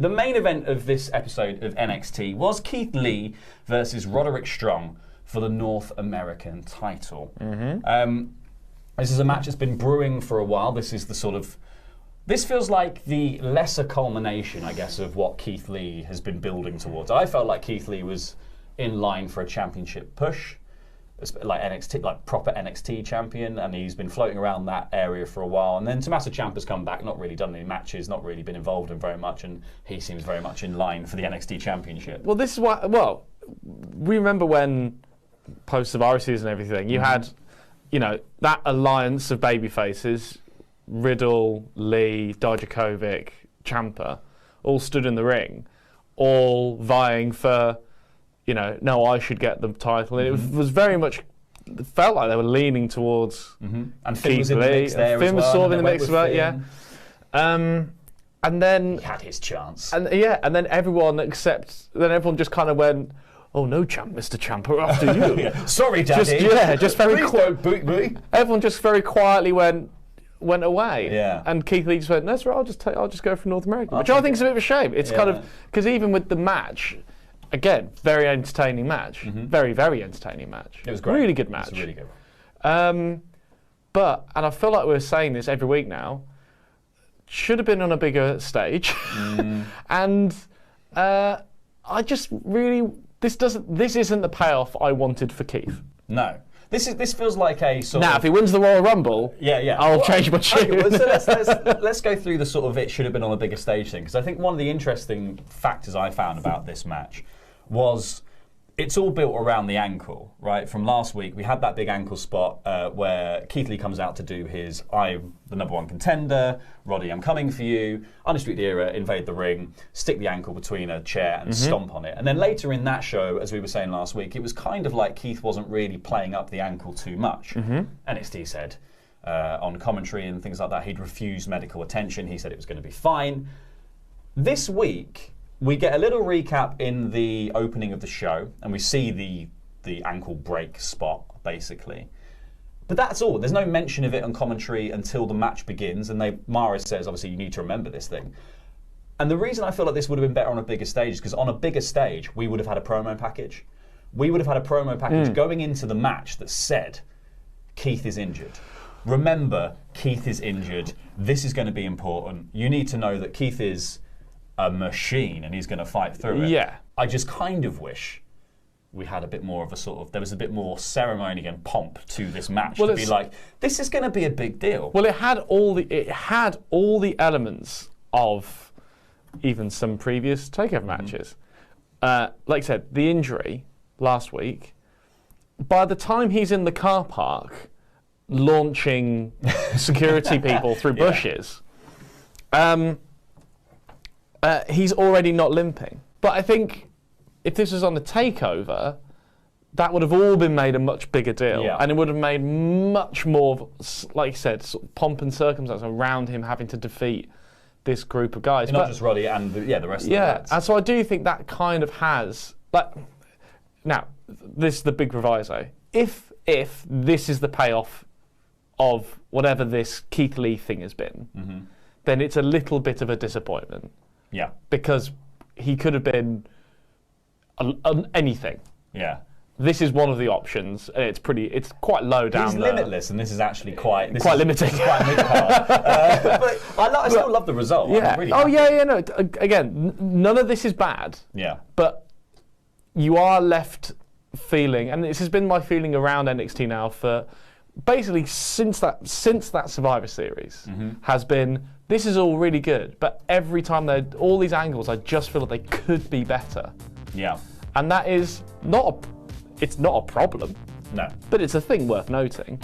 The main event of this episode of NXT was Keith Lee versus Roderick Strong for the North American title. This is a match that's been brewing for a while. This feels like the lesser culmination, I guess, of what Keith Lee has been building towards. I felt like Keith Lee was in line for a championship push, like NXT, like proper NXT champion, and he's been floating around that area for a while. And then Tommaso Ciampa's come back, not really done any matches, not really been involved in very much, and he seems very much in line for the NXT championship. Well, this is why. Well, we remember when post Survivor Series and everything, you had, that alliance of babyfaces, Riddle, Lee, Dijakovic, Ciampa, all stood in the ring, all vying for. No, I should get the title. And it was very much, it felt like they were leaning towards and Finn was in the mix there Finn as well. was sort of in the mix as well, yeah. And then he had his chance. And then everyone just kind of went, "Oh no, Mr. Ciampa, after you." Sorry, Daddy. Just very Please don't boot me. Everyone just very quietly went away. Yeah. And Keith Lee just went, "No, that's right. I'll just go for North America," which I think is a bit of a shame. It's kind of because even with the match. Again, very entertaining match. Very, very entertaining match. It was great. Really good match. It was really good. And I feel like we're saying this every week now, should have been on a bigger stage. And I just really, this isn't the payoff I wanted for Keith. No. This feels like a sort of... Now, if he wins the Royal Rumble, I'll change my tune. Okay, so let's go through the sort of it should have been on a bigger stage thing, because I think one of the interesting factors I found about this match was it's all built around the ankle, right? From last week, we had that big ankle spot where Keith Lee comes out to do his I'm the #1 contender, Roddy, I'm coming for you, Undisputed Era, invade the ring, stick the ankle between a chair and stomp on it. And then later in that show, as we were saying last week, it was kind of like Keith wasn't really playing up the ankle too much. NXT said on commentary and things like that, he'd refused medical attention. He said it was going to be fine. This week, we get a little recap in the opening of the show, and we see the ankle break spot, basically. But that's all. There's no mention of it on commentary until the match begins, and Mara says, obviously, you need to remember this thing. And the reason I feel like this would have been better on a bigger stage is because on a bigger stage, we would have had a promo package. We would have had a promo package going into the match that said, Keith is injured. Remember, Keith is injured. This is going to be important. You need to know that Keith is a machine and he's going to fight through it. Yeah. I just kind of wish we had a bit more of a sort of, there was a bit more ceremony and pomp to this match to be like, this is going to be a big deal. Well, it had all the elements of even some previous takeover matches. Like I said, the injury last week. By the time he's in the car park, launching security people through bushes. He's already not limping. But I think if this was on the takeover, that would have all been made a much bigger deal. Yeah. And it would have made much more, like you said, sort of pomp and circumstance around him having to defeat this group of guys. Not just Roddy and the rest of the lads. And so I do think that kind of has, now, this is the big proviso. If this is the payoff of whatever this Keith Lee thing has been, then it's a little bit of a disappointment. Yeah. Because he could have been anything. Yeah. This is one of the options, and it's quite low down. He's limitless, and this is actually quite limiting. Quite mid-card. But I still love the result. Yeah. Really no. Again, none of this is bad. Yeah. But you are left feeling, and this has been my feeling around NXT now for basically since that Survivor Series has been. This is all really good, but every time all these angles, I just feel like they could be better. Yeah. And that is it's not a problem. No. But it's a thing worth noting.